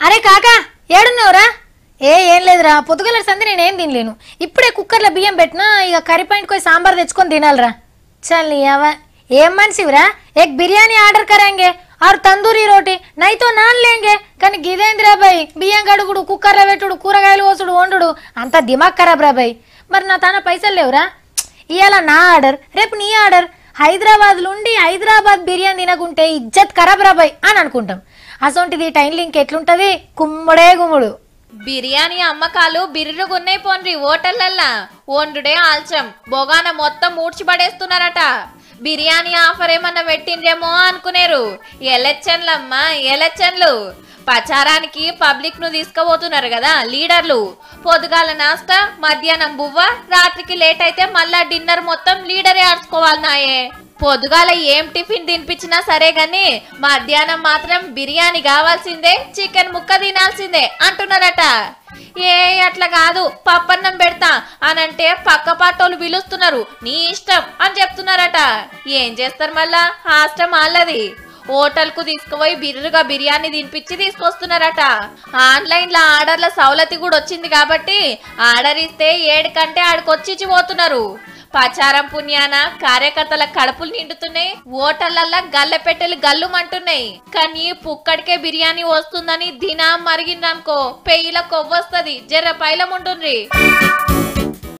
అరే కాకా ఏడున్నావురా? ఏం లేదురా, పొద్దుగల సంది నేనేం తినలేను. ఇప్పుడే కుక్కర్లో బియ్యం పెట్టినా, ఇక కర్రీ పాయింట్ పోయి సాంబార్ తెచ్చుకొని తినాలరా. చల్ అవ ఏం మనిషివిరా? ఎగ్ బిర్యానీ ఆర్డర్ కరాంగే और तंदूरी रोटी नहीं तो नान लेंगे కానీ గిదేంద్రా బాయ్, బియ్యం గడుగుడు, కుక్కర్లో పెట్టుడు, కూరగాయలు కోసుడు, వండుడు అంతా దిమాగ్ ఖరాబ్ రా బాయ్. మరి నా తాన పైసలు లేవురా. ఇవాళ నా ఆర్డర్, రేపు నీ ఆర్డర్. హైదరాబాద్ నుండి హైదరాబాద్ బిర్యానీ తినకుంటే ఇజ్జత్ ఖరాబ్ రా బాయ్ అని అనుకుంటాం. అసొంటిది టైం లింక్ ఎట్లుంటది? కుమ్మడే గుమ్ముడు. బిర్యానీ అమ్మకాలు బిర్రుగున్నాయి పోన్రి హోటళ్లల్లా. వండుడే ఆల్చం, బొగాన మొత్తం మూడ్చిపడేస్తున్నారట. బిర్యానీ ఆఫర్ ఏమన్నా పెట్టిండ్రేమో అనుకునేరు. ఎలక్షన్లమ్మా ఎలక్షన్లు. ప్రచారానికి పబ్లిక్ ను తీసుకుపోతున్నారు కదా లీడర్లు. పొద్దుగాల నాస్తా, మధ్యాహ్నం బువ్వ, రాత్రికి లేట్ అయితే మళ్ళా డిన్నర్ మొత్తం లీడరే ఆడుకోవాలి నాయే. పొద్దుగాల ఏం టిఫిన్ తినిపించినా సరే గాని మధ్యాహ్నం మాత్రం బిర్యానీ కావాల్సిందే, చికెన్ ముక్క తినాల్సిందే అంటున్నారట. ఏ అట్లా కాదు, పప్పన్నం పెడతా అనంటే పక్క పాటోళ్ళు పిలుస్తున్నారు, నీ ఇష్టం అని చెప్తున్నారట. ఏం చేస్తారు మళ్ళా? హాస్టం వాళ్ళది. హోటల్ కు తీసుకుపోయి బిర్రుగా బిర్యానీ తినిపించి తీసుకొస్తున్నారట. ఆన్లైన్ లో ఆర్డర్ల సౌలతి కూడా వచ్చింది కాబట్టి ఆర్డర్ ఇస్తే 7 కంటే ఆడికొచ్చి పోతున్నారు. ప్రచారం పుణ్యాన కార్యకర్తల కడుపులు నిండుతున్నాయి. ఓటర్లల్లా గల్లె పెట్టెలు గల్లుమంటున్నాయి. కానీ పుక్కడికే బిర్యానీ వస్తుందని దినం మరిగిందనుకో పెయిల కొవ్వొస్తుంది. జర పైలం ఉంటుండ్రి.